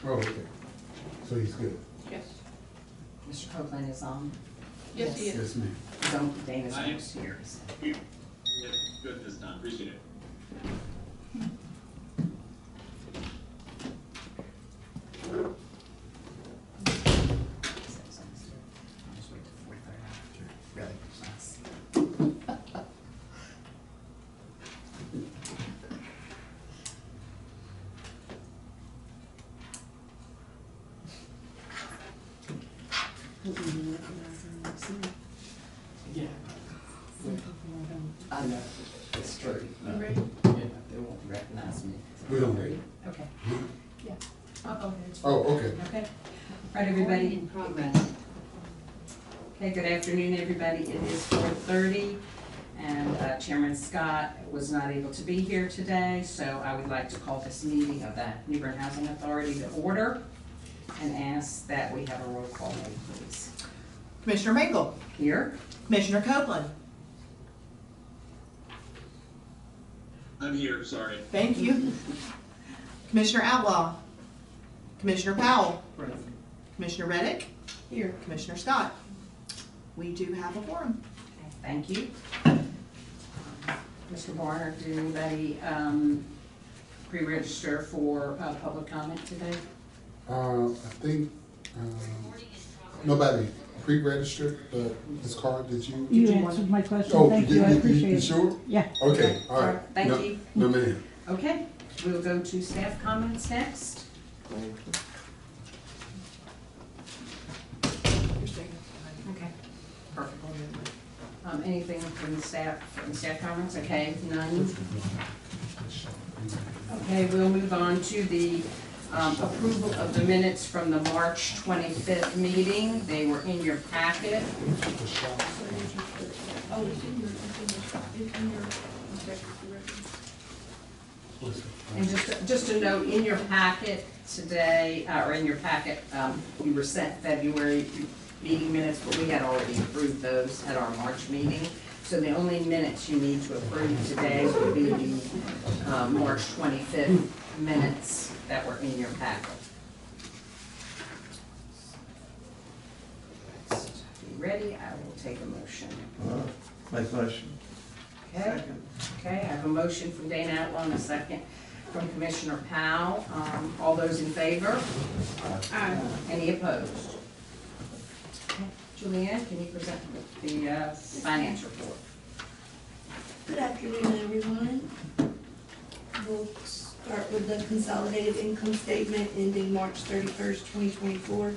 Oh, okay. So he's good. Yes. Mr. Copeland is on. Yes, he is. Yes, ma'am. Don't, Dana's almost here. So. It's good this time, appreciate it. I'll just wait till 4:30. Really? Nice. Yeah. I know, it's true. You ready? Yeah, they won't recognize me. We don't ready. Okay. Yeah. I'll go ahead. Oh, okay. Okay. All right, everybody. In progress. Okay, good afternoon, everybody. It is 4:30, and Chairman Scott was not able to be here today, so I would like to call this meeting of the Bern Housing Authority to order and ask that we have a roll call made, please. Commissioner Mangle, Here? Commissioner Copeland, I'm here, sorry. thank you. Commissioner Outlaw, Commissioner Powell, Commissioner Reddick, Here. Commissioner Scott. We do have a quorum. Thank you. Mr. Barner, did anybody pre-register for public comment today? I think, nobody pre-registered, but Ms. Carr, did you? You you want- answered my question, Oh, thank you, I appreciate You it. sure? Yeah. Okay, all right. Thank No- you. No, ma'am. Okay, we'll go to staff comments next. Okay, perfect. Anything from the staff comments? Okay, none. Okay, we'll move on to the approval of the minutes from the March 25th meeting. They were in your packet. Oh, it's in your executive record. And just a note, in your packet today, or in your packet, we were sent February meeting minutes, but we had already approved those at our March meeting. So the only minutes you need to approve today would be the March 25th minutes that were in your packet. Be ready, I will take a motion. Make motion. Okay, okay, I have a motion from Dana Outlaw and a second from Commissioner Powell. All those in favor? Any opposed? Okay. Julianne, can you present the finance report? Good afternoon, everyone. We'll start with the consolidated income statement ending March 31st, 2024.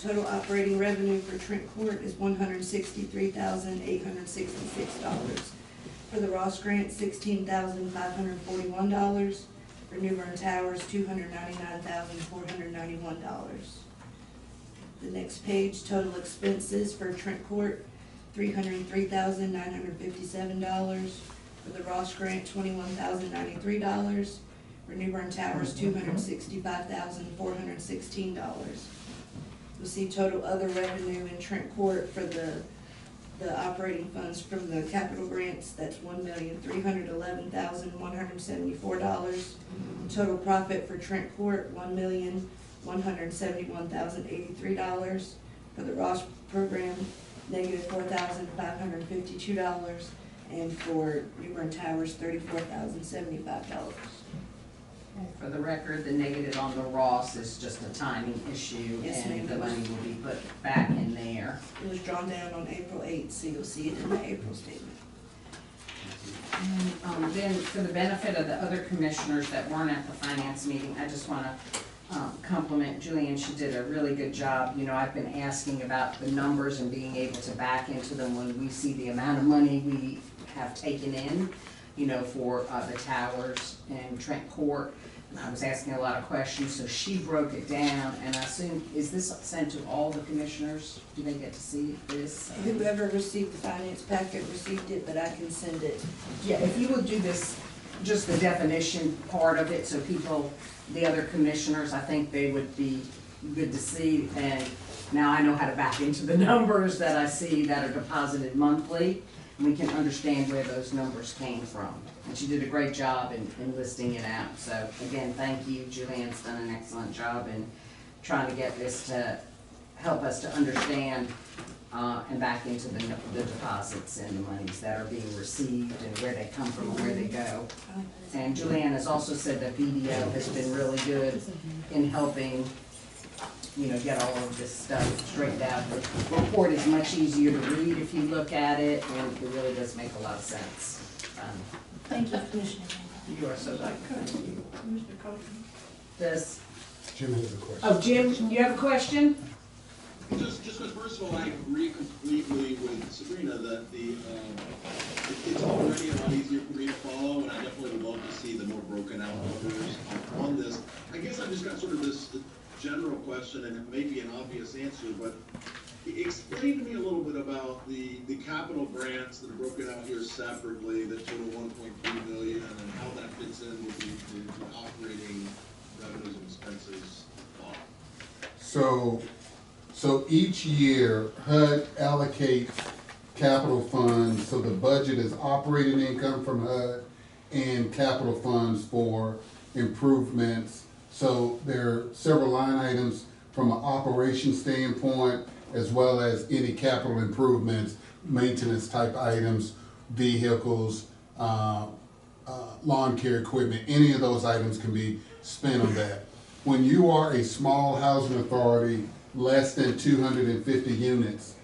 Total operating revenue for Trent Court is $163,866. For the Ross Grant, $16,541. For New Bern Towers, $299,491. The next page, total expenses for Trent Court, $303,957. For the Ross Grant, $21,093. For New Bern Towers, $265,416. You'll see total other revenue in Trent Court for the operating funds from the capital grants, that's $1,311,174. Total profit for Trent Court, $1,171,083. For the Ross program, negative $4,552. And for New Bern Towers, $34,075. For the record, the negative on the Ross is just a timing issue, Yes, and ma'am. the money will be put back in there. It was drawn down on April 8th, so you'll see it in the April statement. And then, for the benefit of the other commissioners that weren't at the finance meeting, I just want to compliment Julian. She did a really good job. You know, I've been asking about the numbers and being able to back into them when we see the amount of money we have taken in, you know, for the towers and Trent Court. And I was asking a lot of questions, so she broke it down, and I assume, is this sent to all the commissioners? Do they get to see this? Whoever received the finance packet received it, but I can send it. Yeah, if you would do this, just the definition part of it, so people, the other commissioners, I think they would be good to see. And now I know how to back into the numbers that I see that are deposited monthly. we can understand where those numbers came from. And she did a great job in listing it out. So again, thank you. Julianne's done an excellent job in trying to get this to help us to understand and back into the deposits and the monies that are being received and where they come from and where they go. And Julianne has also said that BDO has been really good in helping, you know, get all of this stuff straightened out. The report is much easier to read if you look at it, and it really does make a lot of sense. Thank you, Commissioner. You are so welcome. Commissioner Copeland? Does, Jim has a question. oh, Jim, you have a question? Just because first of all, I agree completely with Sabrina that it's already a lot easier for me to follow, and I definitely would love to see the more broken out numbers on this. I guess I've just got sort of this general question, and it may be an obvious answer, but explain to me a little bit about the capital grants that are broken out here separately, that total 1.3 million, and how that fits in with the operating revenues and expenses. So each year, HUD allocates capital funds, so the budget is operating income from HUD and capital funds for improvements. So there are several line items from an operation standpoint, as well as any capital improvements, maintenance type items, vehicles, lawn care equipment, any of those items can be spent on that. When you are a small housing authority, less than 250 units,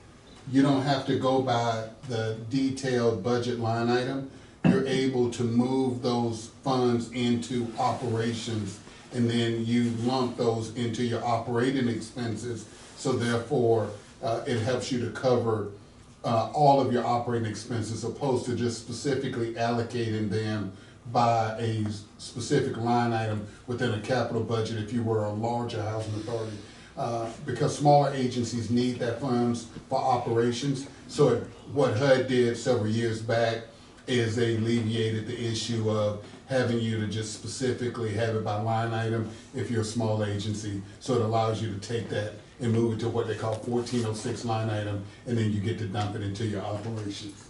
you don't have to go by the detailed budget line item. You're able to move those funds into operations, and then you lump those into your operating expenses. So therefore, it helps you to cover all of your operating expenses, opposed to just specifically allocating them by a specific line item within a capital budget if you were a larger housing authority. Because smaller agencies need that funds for operations. So what HUD did several years back is they alleviated the issue of having you to just specifically have it by line item if you're a small agency. So it allows you to take that and move it to what they call 1406 line item, and then you get to dump it into your operations.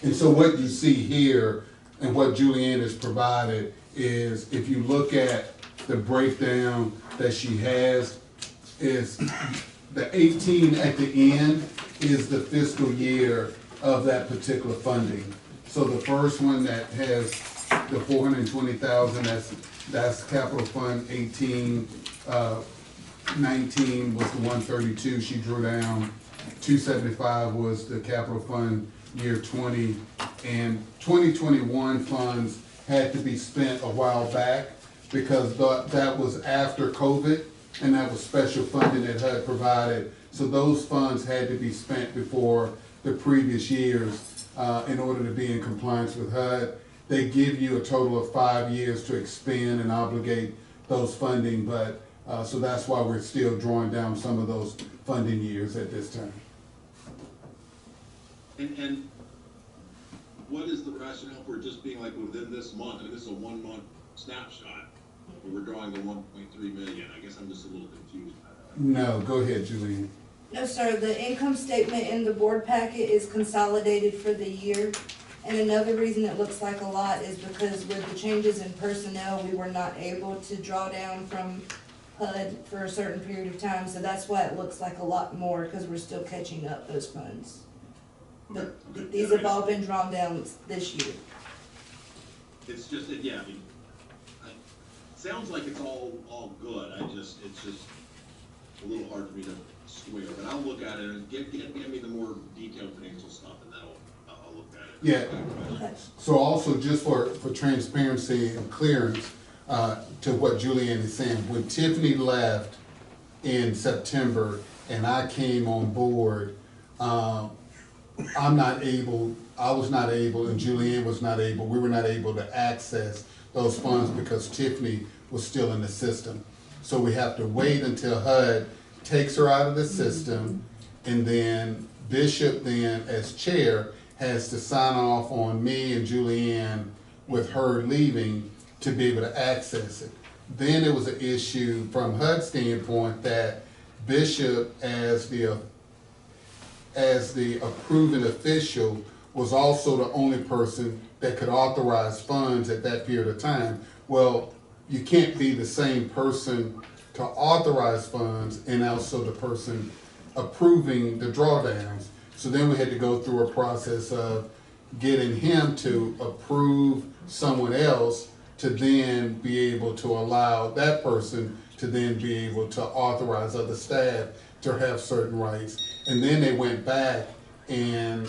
And so what you see here and what Julianne has provided is, if you look at the breakdown that she has, is the 18 at the end is the fiscal year of that particular funding. So the first one that has the 420,000, that's capital fund 18. 19 was the 132 she drew down. 275 was the capital fund year 20, and 2021 funds had to be spent a while back, because that was after COVID, and that was special funding that HUD provided. So those funds had to be spent before the previous years in order to be in compliance with HUD. They give you a total of 5 years to expend and obligate those funding, but so that's why we're still drawing down some of those funding years at this time. And what is the rationale for it just being like within this month? I mean, this is a 1 month snapshot, where we're drawing the 1.3 million. I guess I'm just a little confused by that. No, go ahead, Julian. No, sir, the income statement in the board packet is consolidated for the year. And another reason it looks like a lot is because with the changes in personnel, we were not able to draw down from HUD for a certain period of time. So that's why it looks like a lot more, because we're still catching up those funds. But these have all been drawn down this year. It's just, yeah, I mean, sounds like it's all good. It's just a little hard for me to square, but I'll look at it and get me the more detailed financial stuff, and I'll look at it. Yeah. Okay. So also, just for transparency and clearance to what Julianne is saying, when Tiffany left in September and I came on board, I was not able, and Julianne was not able, we were not able to access those funds because Tiffany was still in the system. So we have to wait until HUD takes her out of the system, and then Bishop then, as chair, has to sign off on me and Julianne with her leaving to be able to access it. Then it was an issue from HUD standpoint that Bishop, as the as the approving official, was also the only person that could authorize funds at that period of time. Well, you can't be the same person to authorize funds and also the person approving the drawdowns. So then we had to go through a process of getting him to approve someone else to then be able to allow that person to then be able to authorize other staff to have certain rights. And then they went back and,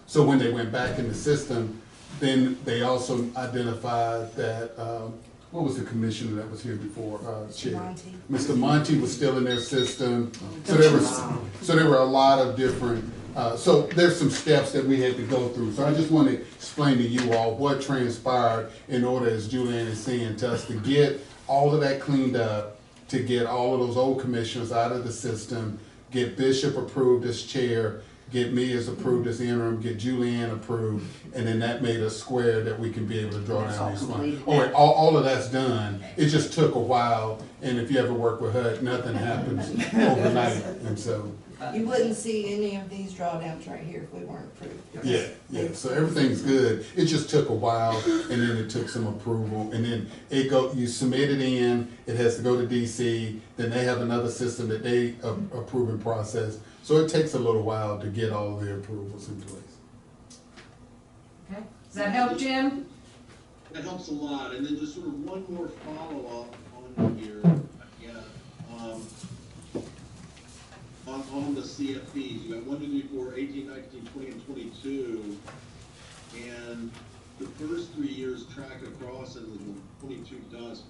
so when they went back in the system, then they also identified that, what was the commissioner that was here before, Chair? Monty. Mr. Monty was still in their system. So there were a lot of different, so there's some steps that we had to go through. So I just want to explain to you all what transpired in order, as Julianne is saying, to us to get all of that cleaned up, to get all of those old commissioners out of the system, get Bishop approved as chair, get me as approved as interim, get Julianne approved, and then that made us square that we can be able to draw That's down all these funds. completed Oh, now. all of that's done. It just took a while, and if you ever work with HUD, nothing happens overnight, and so, You wouldn't see any of these drawdowns right here if we weren't approved. yeah, so everything's good. It just took a while, and then it took some approval, and then you submit it in, it has to go to DC, then they have another system that they approving process. So it takes a little while to get all of the approvals in place. Okay, does that help, Jim? That helps a lot, and then just sort of one more follow-up on here, yeah. On the CFPs, you got 1, 2, 3, 4, 18, 19, 20, and 22, and the first 3 years track across and the 22 doesn't.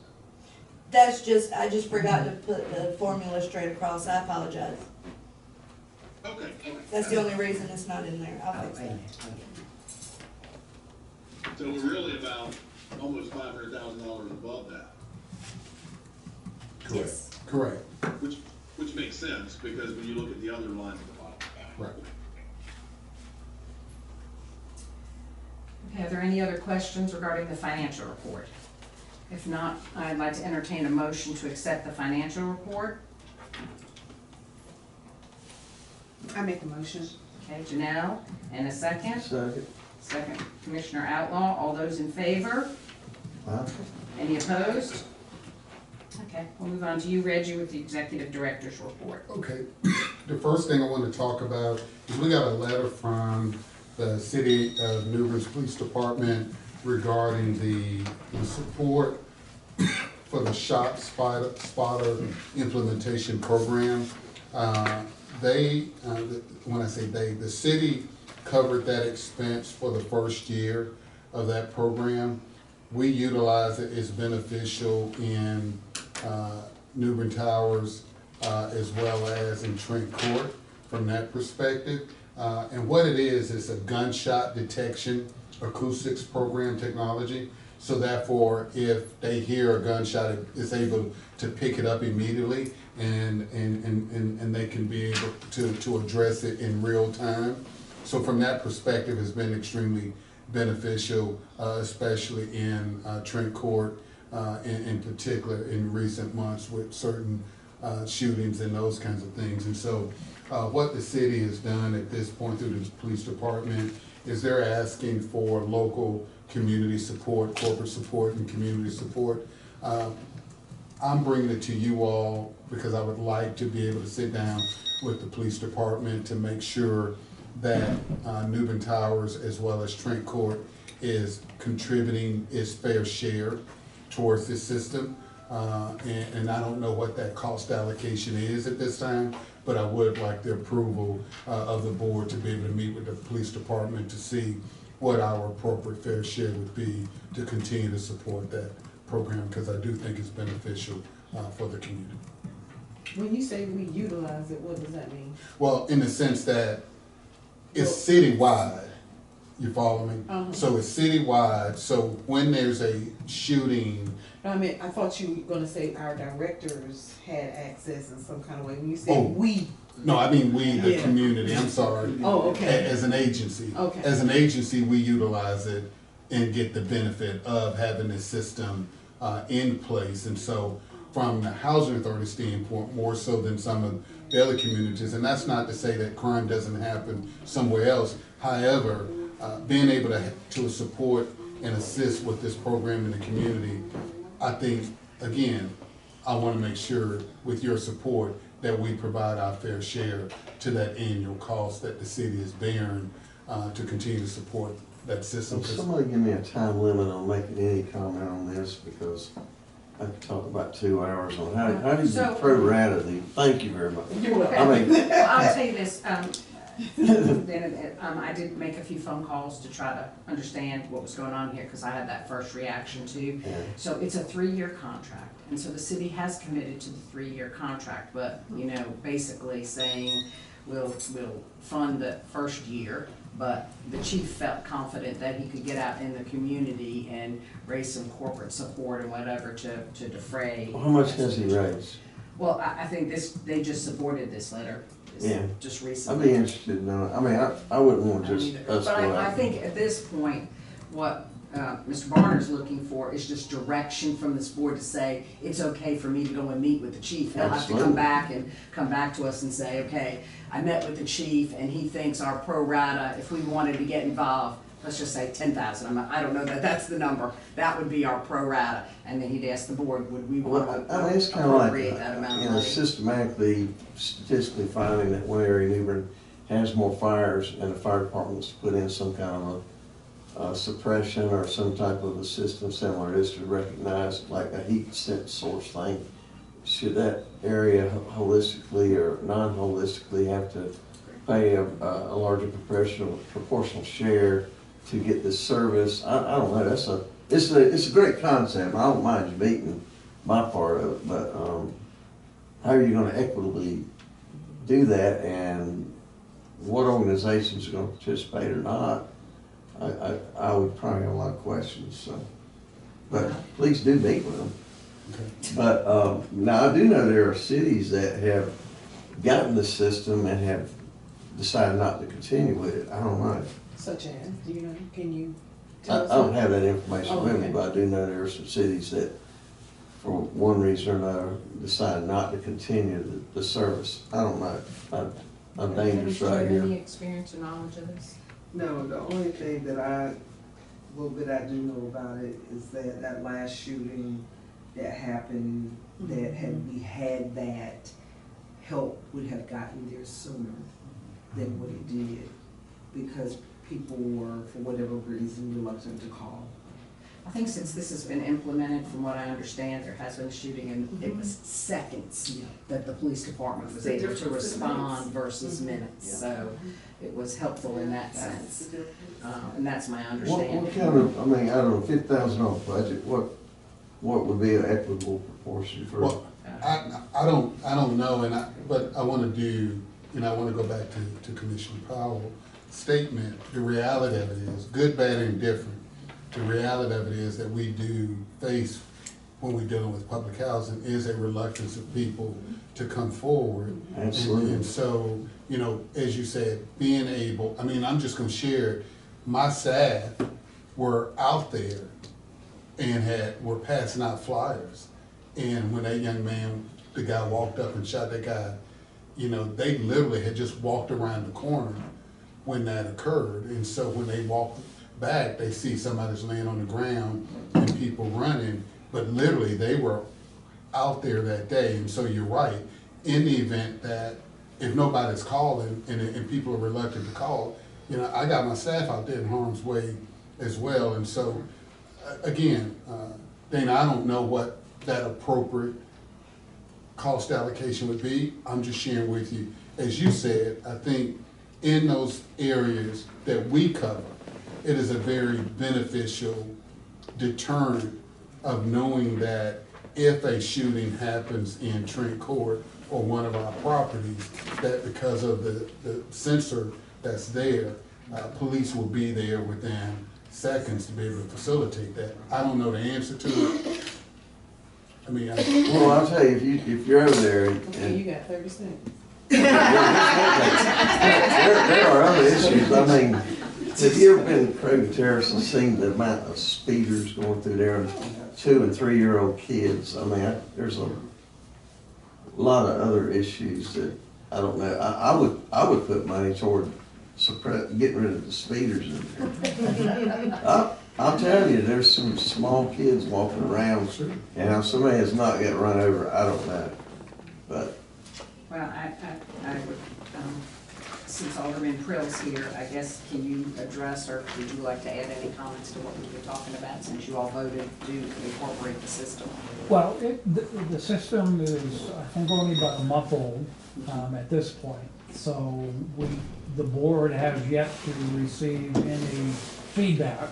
That's just, I just forgot to put the formula straight across, I apologize. Okay. That's the only reason it's not in there, I'll fix that. So we're really about almost $500,000 above that, Yes. Correct, which makes sense, because when you look at the other lines at the bottom. right. Okay, are there any other questions regarding the financial report? If not, I'd like to entertain a motion to accept the financial report. I make a motion. Okay, Janelle, and a second. Second. Second, Commissioner Outlaw. All those in favor? Aye. Any opposed? Okay, we'll move on to you, Reggie, with the Executive Director's report. Okay, the first thing I want to talk about is we got a letter from the City of New Bern's Police Department regarding the support for the shot spotter implementation program. When I say they, the city covered that expense for the first year of that program. We utilize it, it's beneficial in New Bern Towers as well as in Trent Court from that perspective. And what it is a gunshot detection acoustics program technology. So therefore, if they hear a gunshot, it's able to pick it up immediately and they can be able to address it in real time. So from that perspective, it's been extremely beneficial, especially in Trent Court, in particular in recent months with certain shootings and those kinds of things. And so what the city has done at this point through the police department is they're asking for local community support, corporate support, and community support. I'm bringing it to you all because I would like to be able to sit down with the police department to make sure that New Bern Towers as well as Trent Court is contributing its fair share towards this system. And I don't know what that cost allocation is at this time, but I would like the approval of the board to be able to meet with the police department to see what our appropriate fair share would be to continue to support that program, because I do think it's beneficial for the community. When you say we utilize it, what does that mean? Well, in the sense that it's citywide, you follow me? Uh-huh. So it's citywide, so when there's a shooting, No, I mean, I thought you were gonna say our directors had access in some kind of way. When you said Oh. we, no, I mean we, the Yeah. community, I'm sorry. oh, okay. As an agency. Okay. As an agency, we utilize it and get the benefit of having this system in place. And so from the housing authority standpoint, more so than some of the other communities. And that's not to say that crime doesn't happen somewhere else. However, being able to support and assist with this program in the community, I think, again, I want to make sure with your support that we provide our fair share to that annual cost that the city is bearing to continue to support that system. Can somebody give me a time limit on making any comment on this, because I could talk about 2 hours on how did you So- pro-rata the, thank you very much. Okay. I mean, Well, I'll tell you this, I did make a few phone calls to try to understand what was going on here, because I had that first reaction too. Yeah. So it's a 3-year contract, and so the city has committed to the 3-year contract, but, you know, basically saying we'll fund the first year, but the chief felt confident that he could get out in the community and raise some corporate support and whatever to defray. how much has he raised? Well, I think they just supported this letter, Yeah. just I'd recently. be interested in knowing, I mean, I wouldn't want just us But to go I out. think at this point, what Mr. Barner's looking for is just direction from this board to say, it's okay for me to go and meet with the chief. He'll have to Absolutely. come back to us and say, okay, I met with the chief and he thinks our pro rata, if we wanted to get involved, let's just say 10,000. I don't know that that's the number. That would be our pro rata. And then he'd ask the board, would we want Well, to I mean, it's kind of like, appropriate that amount you of know, money? systematically, statistically finding that one area in New Bern has more fires, and the fire department's put in some kind of a suppression or some type of a system similar to this to recognize like a heat sense source thing. Should that area holistically or non-holistically have to pay a larger proportional share to get this service? I don't know, it's a great concept, I don't mind you meeting my part of it, but how are you gonna equitably do that, and what organizations are gonna participate or not? I would probably have a lot of questions, so, but please do meet with them. Okay. But, now I do know there are cities that have gotten the system and have decided not to continue with it, I don't know. Such as, do you know, can you I tell us? don't have that information Oh, with me, okay. but I do know there are some cities that, for one reason or another, decide not to continue the service. I don't know. I'm dangerous right Do you have any here. experience or knowledge of this? No, the only thing that little bit I do know about it is that last shooting that happened, that we had that help would have gotten there sooner than what it did, because people were, for whatever reason, reluctant to call. I think since this has been implemented, from what I understand, there has been a shooting, and it was seconds that the police department was It's a able to difference in respond minutes. versus minutes, so it was helpful in that sense. That's And that's my What understanding. kind of, I mean, out of a $50,000 budget, what would be an equitable proportion for? Well, I don't know, but I want to do, I want to go back to Commissioner Powell's statement. The reality of it is, good, bad, and indifferent. The reality of it is that we do face, when we're dealing with public housing, is a reluctance of people to come forward. Absolutely. And so, as you said, being able, I'm just gonna share, my staff were out there and were passing out flyers. And when that young man, the guy walked up and shot that guy, they literally had just walked around the corner when that occurred. And so when they walked back, they see somebody's laying on the ground and people running, but literally they were out there that day. And so you're right, in the event that if nobody's calling and people are reluctant to call, I got my staff out there in harm's way as well. And so, again, Dana, I don't know what that appropriate cost allocation would be. I'm just sharing with you. As you said, I think in those areas that we cover, it is a very beneficial deterrent of knowing that if a shooting happens in Trent Court or one of our properties, that because of the sensor that's there, police will be there within seconds to be able to facilitate that. I don't know the answer to it. Well, I'll tell you, if you're over there Okay, and you got 30 seconds. there are other issues, have you ever been in Craig Terrace and seen the amount of speeders going through there? 2 and 3-year-old kids, I mean, there's a lot of other issues that, I don't know, I would put money toward getting rid of the speeders in there. I'm telling you, there's some small kids walking around, and how somebody has not got run over, I don't know. But Well, I would, since Alderman Prill's here, I guess, can you address, or would you like to add any comments to what we've been talking about, since you all voted to incorporate the system? Well, the system is, I think, only about a month old at this point. So the board has yet to receive any feedback.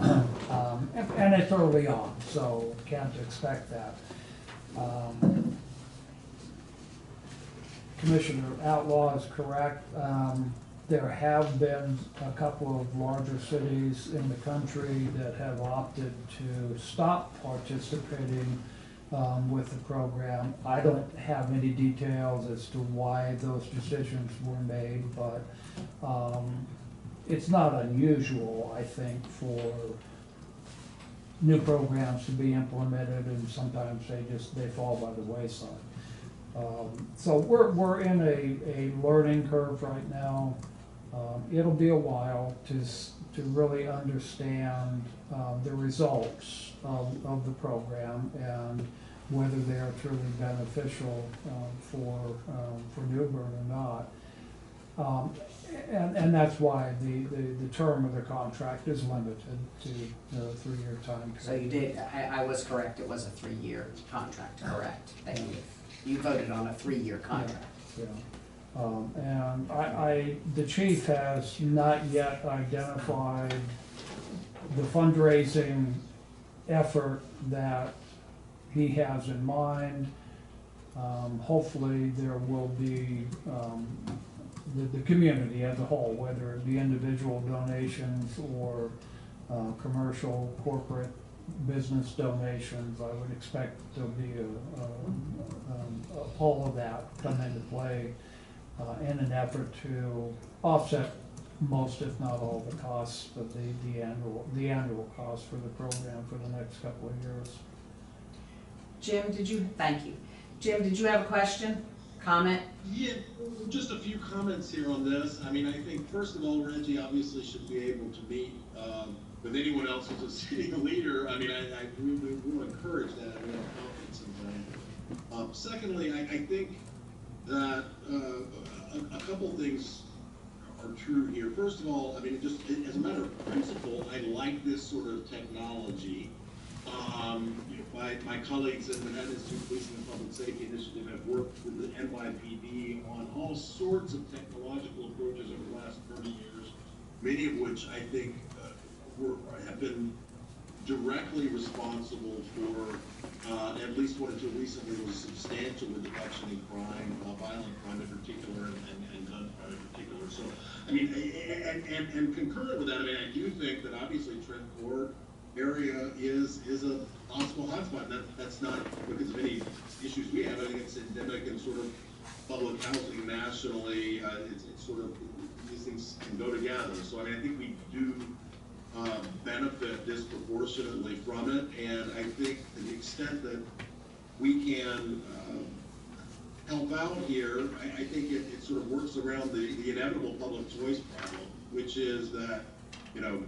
And it's early on, so can't expect that. Commissioner Outlaw is correct. There have been a couple of larger cities in the country that have opted to stop participating with the program. I don't have any details as to why those decisions were made, but it's not unusual, I think, for new programs to be implemented, and sometimes they fall by the wayside. So we're in a learning curve right now. It'll be a while to really understand the results of the program and whether they are truly beneficial for New Bern or not. And that's why the term of the contract is limited to the 3-year time period. So you did, I was correct, it was a 3-year contract, correct? Thank you. You voted on a 3-year contract. Yeah. And the chief has not yet identified the fundraising effort that he has in mind. Hopefully there will be the community as a whole, whether it be individual donations or commercial, corporate, business donations. I would expect there'll be all of that come into play in an effort to offset most, if not all, the costs of the annual cost for the program for the next couple of years. Jim, thank you. Jim, did you have a question, comment? Yeah, just a few comments here on this. I mean, I think first of all, Reggie obviously should be able to meet with anyone else who's a city leader. I mean, we will encourage that. I have confidence in that. Secondly, I think that a couple things are true here. First of all, I mean, just as a matter of principle, I like this sort of technology. My colleagues at the Manhattan Institute of Policing and Public Safety Initiative have worked with the NYPD on all sorts of technological approaches over the last 30 years, many of which I think have been directly responsible for, at least what until recently was substantial reduction in crime, violent crime in particular, and gun crime in particular. So, I mean, and concurrent with that, I mean, I do think that obviously Trent Court area is a possible hotspot. That's not because of any issues we have. I think it's endemic in sort of public housing nationally. It's sort of, these things can go together. So I mean, I think we do benefit disproportionately from it, and I think to the extent that we can help out here, I think it sort of works around the inevitable public choice problem, which is that, you know,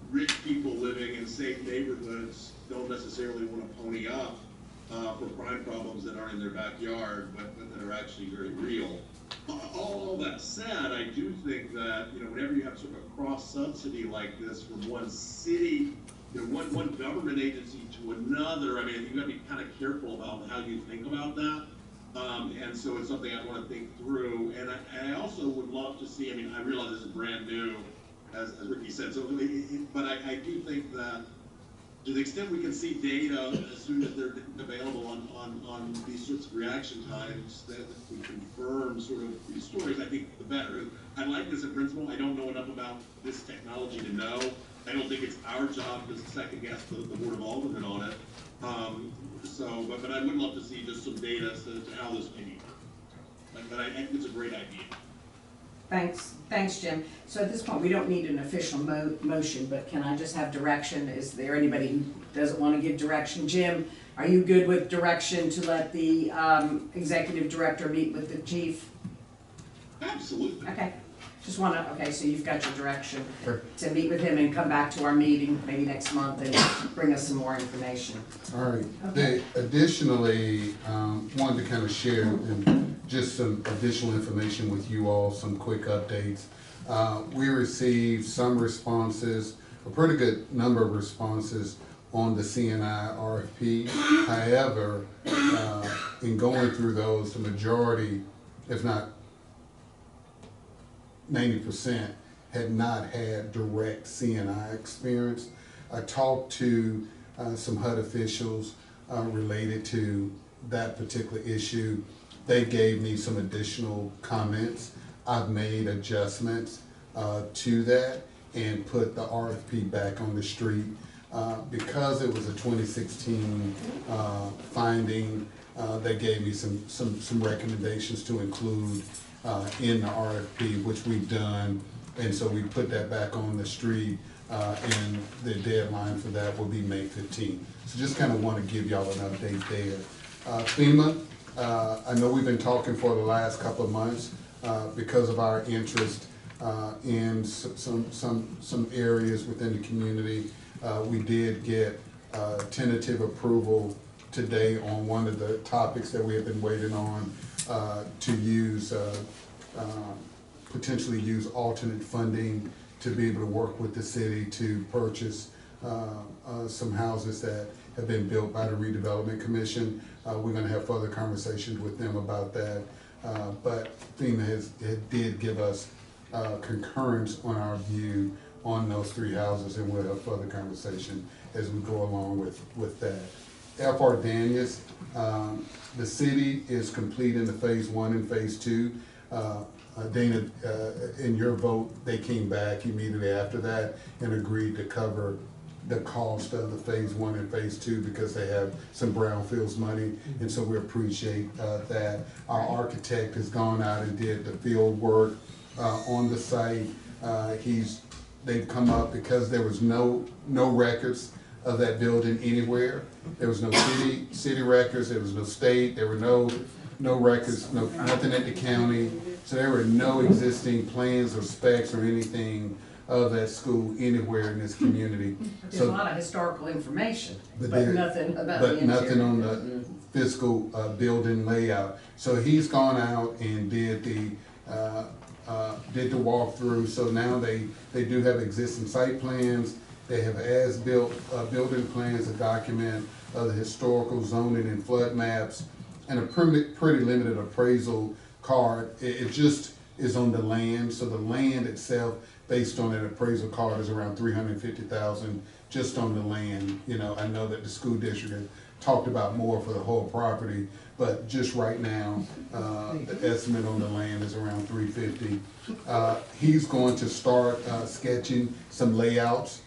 rich people living in safe neighborhoods don't necessarily want to pony up for crime problems that aren't in their backyard, but that are actually very real. All that said, I do think that, you know, whenever you have sort of a cross-subsidy like this from one city, you know, one government agency to another, I mean, you've got to be kind of careful about how you think about that. And so it's something I want to think through. And I also would love to see, I mean, I realize this is brand new, as Ricky said, so, but I do think that to the extent we can see data as soon as they're available on these sorts of reaction times that we confirm sort of these stories, I think the better. I like this in principle. I don't know enough about this technology to know. I don't think it's our job to second guess the Board of Aldermen on it. But I would love to see just some data as to how this may be. But I think it's a great idea. Thanks, Jim. So at this point, we don't need an official motion, but can I just have direction? Is there anybody who doesn't wanna give direction. Jim, are you good with direction to let the, executive director meet with the chief? Absolutely. Okay, just wanna, okay, so you've got your direction Sure. to meet with him and come back to our meeting maybe next month and bring us some more information. All right. Okay. They additionally, wanted to kind of share just some additional information with you all, some quick updates. We received some responses, a pretty good number of responses on the CNI RFP. However, in going through those, the majority, if not 90%, had not had direct CNI experience. I talked to some HUD officials related to that particular issue. They gave me some additional comments. I've made adjustments to that and put the RFP back on the street. Because it was a 2016 finding, they gave me some recommendations to include in the RFP, which we've done. And so we put that back on the street, and the deadline for that will be May 15th. So just kind of want to give y'all an update there. FEMA, I know we've been talking for the last couple of months because of our interest in some areas within the community. We did get tentative approval today on one of the topics that we have been waiting on to use, potentially use alternate funding to be able to work with the city to purchase some houses that have been built by the redevelopment commission. We're gonna have further conversations with them about that. But FEMA did give us concurrence on our view on those 3 houses, and we'll have further conversation as we go along with that. FR Daniels, the city is completing the phase 1 and phase 2. Dana, in your vote, they came back immediately after that and agreed to cover the cost of the phase 1 and phase 2 because they have some brownfields money, and so we appreciate that. Our architect has gone out and did the field work on the site. They've come up because there was no records of that building anywhere. There was no city records, there was no state, there were no records, nothing at the county. So there were no existing plans or specs or anything of that school anywhere in this community. There's a lot of historical information, but there- nothing about the But interior. nothing on the physical building layout. So he's gone out and did the walkthrough. So now they do have existing site plans. They have as-built building plans, a document of the historical zoning and flood maps, and a pretty limited appraisal card. It just is on the land. So the land itself, based on an appraisal card, is around $350,000 just on the land. You know, I know that the school district has talked about more for the whole property, but just right now, the estimate on the land is around $350,000. He's going to start sketching some layouts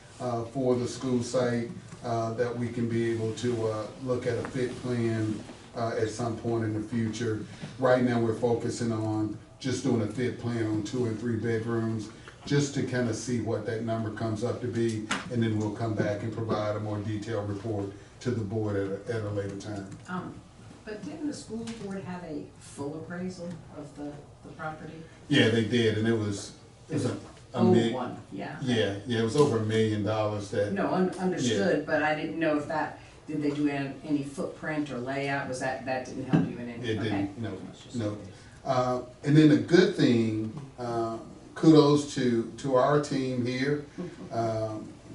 for the school site that we can be able to look at a fit plan at some point in the future. Right now, we're focusing on just doing a fit plan on 2 and 3 bedrooms, just to kind of see what that number comes up to be, and then we'll come back and provide a more detailed report to the board at a later time. But didn't the school board have a full appraisal of the property? Yeah, they did, and it was a Old million. one, yeah. Yeah, it was over $1 million that. No, understood, but I didn't know if did they do any footprint or layout? Was that didn't help you in any? It Okay. didn't, no. And then the good thing, kudos to our team here.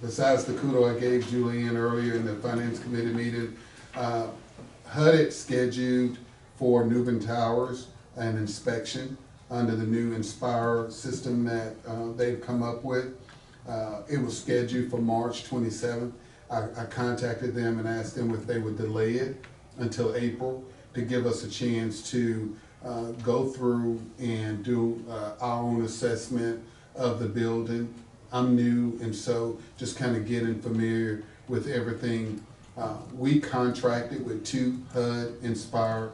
Besides the kudos I gave Julianne earlier in the finance committee meeting, HUD had scheduled for Newbern Towers an inspection under the new Inspire system that they've come up with. It was scheduled for March 27th. I contacted them and asked them if they would delay it until April to give us a chance to go through and do our own assessment of the building. I'm new, and so just kind of getting familiar with everything. We contracted with 2 HUD Inspire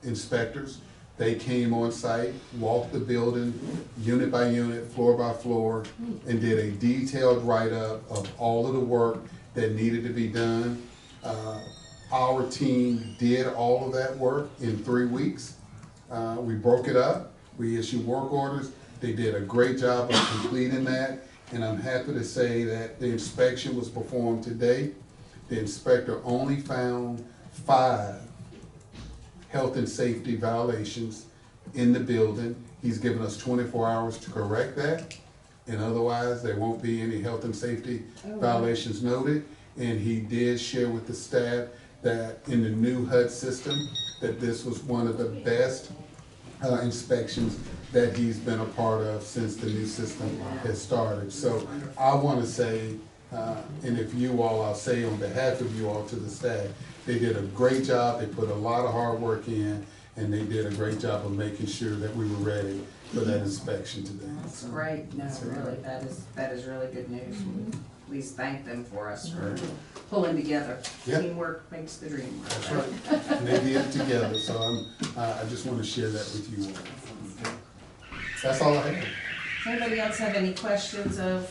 inspectors. They came on site, walked the building unit by unit, floor by floor, and did a detailed write-up of all of the work that needed to be done. Our team did all of that work in 3 weeks. We broke it up, we issued work orders, they did a great job of completing that, and I'm happy to say that the inspection was performed today. The inspector only found 5 health and safety violations in the building. He's given us 24 hours to correct that, and otherwise there won't be any health and safety violations noted. And he did share with the staff that in the new HUD system, that this was one of the best inspections that he's been a part of since the new system has started. So I want to say, and if you all, I'll say on behalf of you all to the staff, they did a great job, they put a lot of hard work in, and they did a great job of making sure that we were ready for that inspection today. That's great, no, really, that is really good news. Please thank them for us for pulling together. Yep. Teamwork makes the dream work. That's right, and they did it together, so I just want to share that with you all. That's all I have. Does anybody else have any questions of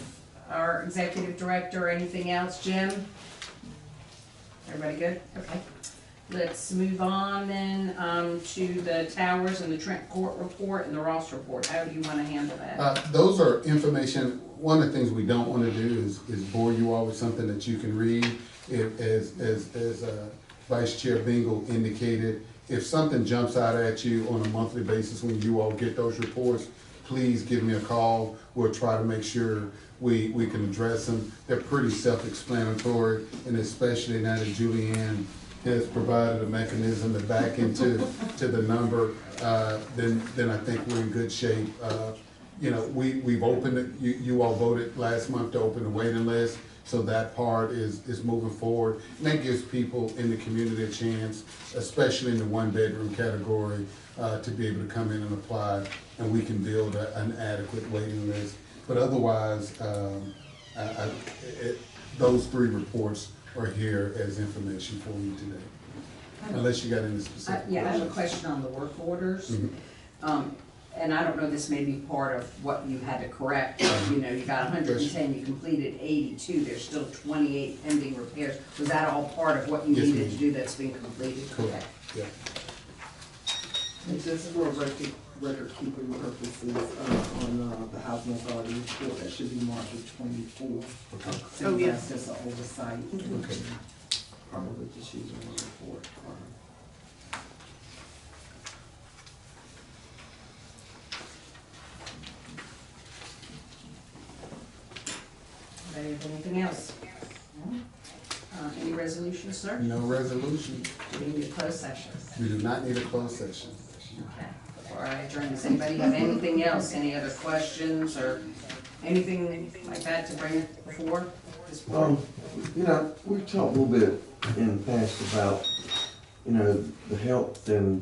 our executive director or anything else? Jim? Everybody good? Okay. Let's move on then to the Towers and the Trent Court report and the Ross report. How do you want to handle that? Those are information, one of the things we don't want to do is bore you all with something that you can read. As Vice Chair Bingle indicated, if something jumps out at you on a monthly basis when you all get those reports, please give me a call. We'll try to make sure we can address them. They're pretty self-explanatory, and especially now that Julianne has provided a mechanism to back into the number, then I think we're in good shape. You know, we've opened it, you all voted last month to open the waiting list, so that part is moving forward. And that gives people in the community a chance, especially in the 1-bedroom category, to be able to come in and apply, and we can build an adequate waiting list. But otherwise, those 3 reports are here as information for you today. Unless you got any specific Yeah, I have a questions. question on the work orders. Mhm. And I don't know, this may be part of what you had to correct. You know, you got 110, you completed 82, there's still 28 pending repairs. Was that all part of what you Yes, needed ma'am. to do that's been completed? Correct, yeah. And just for record keeping purposes, on the housing authority report, that should be March of 24. Okay. So that's just an oversight. Okay. Probably just using one report. Anybody have anything else? No? Any resolutions, sir? No resolution. Do we need a closed session? We do not need a closed session. Okay. Before I adjourn, does anybody have anything else? Any other questions or anything like that to bring it before this board? You know, we've talked a little bit in the past about, you know, the health and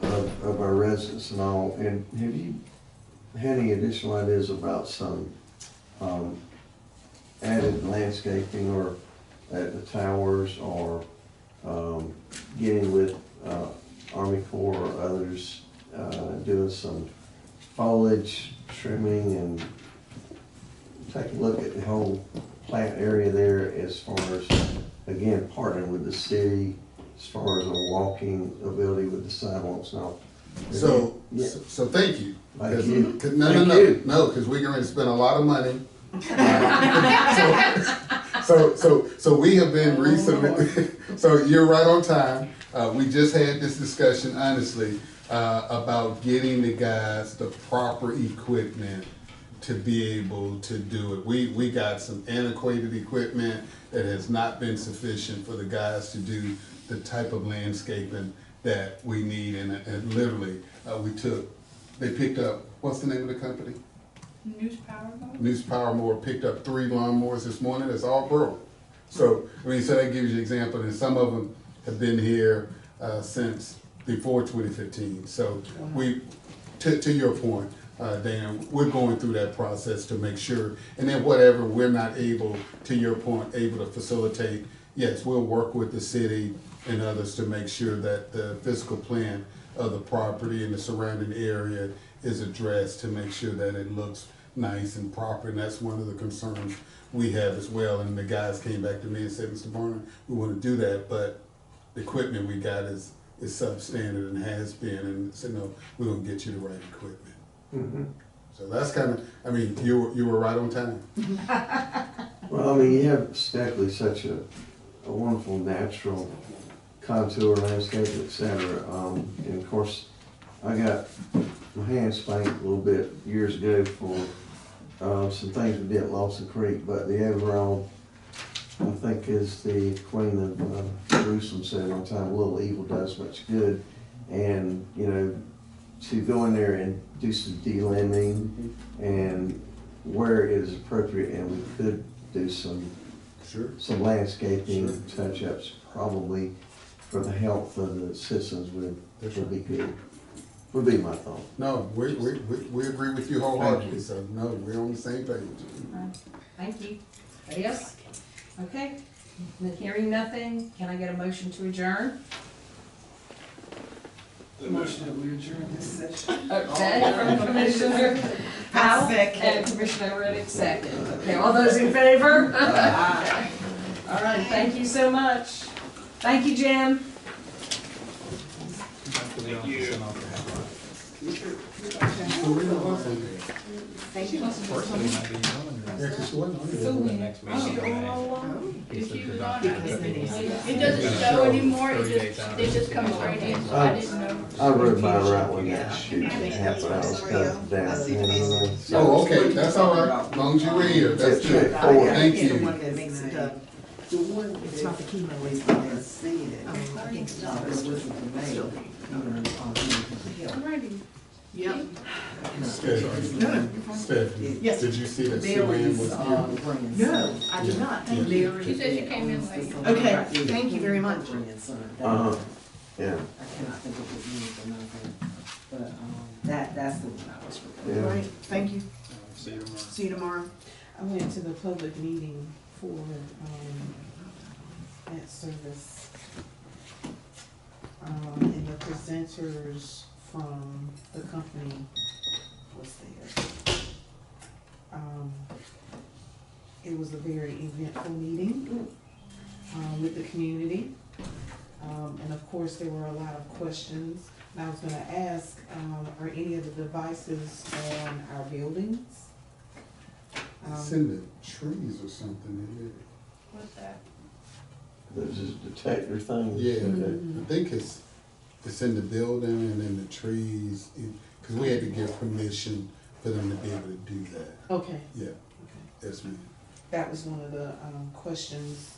of our residents and all, and have you had any additional ideas about some added landscaping or at the towers, or getting with Army Corps or others, doing some foliage trimming and take a look at the whole plant area there as far as, again, partnering with the city as far as a walking ability with the sidewalks and all. So, Yeah. so thank you. Thank you. No, Thank you. because we're going to spend a lot of money. So we have been recently, so you're right on time. We just had this discussion, honestly, about getting the guys the proper equipment to be able to do it. We got some antiquated equipment that has not been sufficient for the guys to do the type of landscaping that we need, and literally, they picked up, what's the name of the company? News Power Vote? News Power Mower picked up 3 lawnmowers this morning, it's all broke. So, I mean, so that gives you an example, and some of them have been here since before 2015. So to your point, Dan, we're going through that process to make sure, and then whatever we're not able, to your point, able to facilitate, yes, we'll work with the city and others to make sure that the physical plan of the property and the surrounding area is addressed to make sure that it looks nice and proper, and that's one of the concerns we have as well. And the guys came back to me and said, Mr. Varner, we want to do that, but the equipment we got is substandard and has been, and said, no, we're gonna get you the right equipment. Mhm. So that's kind of, I mean, you were right on time. Well, I mean, you have Stackley, such a wonderful natural contour landscape, et cetera. And of course, I got my hands spanked a little bit years ago for some things we did at Lawson Creek, but the overall, I think, as the Queen of Jerusalem said one time, a little evil does much good. And, you know, to go in there and do some de-limbing and where it is appropriate, and we could do some landscaping touch-ups, probably for the health of the citizens would be good, would be my thought. No, we agree with you wholeheartedly, so no, we're on the same page. Thank you. Anybody else? Okay, hearing nothing, can I get a motion to adjourn? Motion that we adjourn this session. Okay, from Commissioner I Powell second. and Commissioner Riddick second. Okay, all those in favor? All right, thank you so much. Thank you, Jim. Thank you. Thank you. Yeah, 'cause she wasn't on there. It doesn't show anymore, they just come right in, so I didn't know. I rode by right when that shoot happened, I was kind of down. Oh, okay, that's all right, as long as you were here, that's good. Oh, thank The you. one that makes it, The one it's not the chemo, it's that the, has seen it, I think it's there wasn't the name, Alrighty. Yep. Stephanie, Yes. did you see that Sue-Ann was here? No, I did not, thank you. Yeah. She said she came in late. Okay, thank you very much. Uh-huh, yeah. I cannot think of his name for nothing, but, that's the one I was Yeah. referring. Right, thank you. See you tomorrow. See you tomorrow. I went to the public meeting for, that service. And the presenters from the company was there. It was a very eventful meeting, with the community. And of course, there were a lot of questions. And I was gonna ask, are any of the devices on our buildings? It's in the trees or something, isn't it? What's that? There's this detector thing. Yeah, Okay. I think it's in the building and in the trees, because we had to give permission for them to be able to do that. Okay. Yeah, Okay. yes, ma'am. That was one of the, questions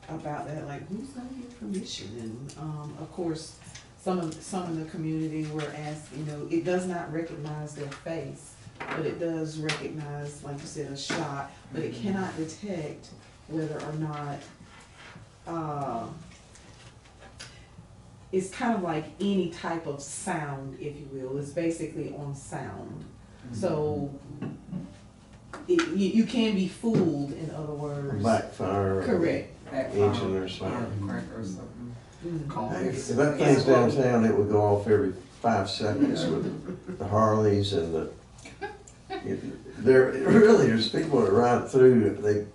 about that, like, who's gonna give permission? And, of course, some of the community were asking, it does not recognize their face, but it does recognize, like you said, a shot, but it cannot detect whether or not, it's kind of like any type of sound, if you will. It's basically on sound. So you can be fooled, in other words. Backfire. or Correct. Engine or something. Cracker or something. If that thing's downtown, it would go off every 5 seconds with the Harleys and there's people that ride through,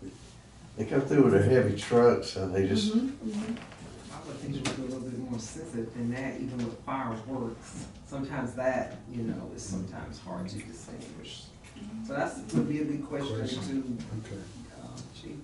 they come through with their heavy trucks and they just, I would think it would be a little bit more sensitive than that, even with fireworks. Sometimes that, is sometimes hard to distinguish. So would be a good question to, Okay. Chief.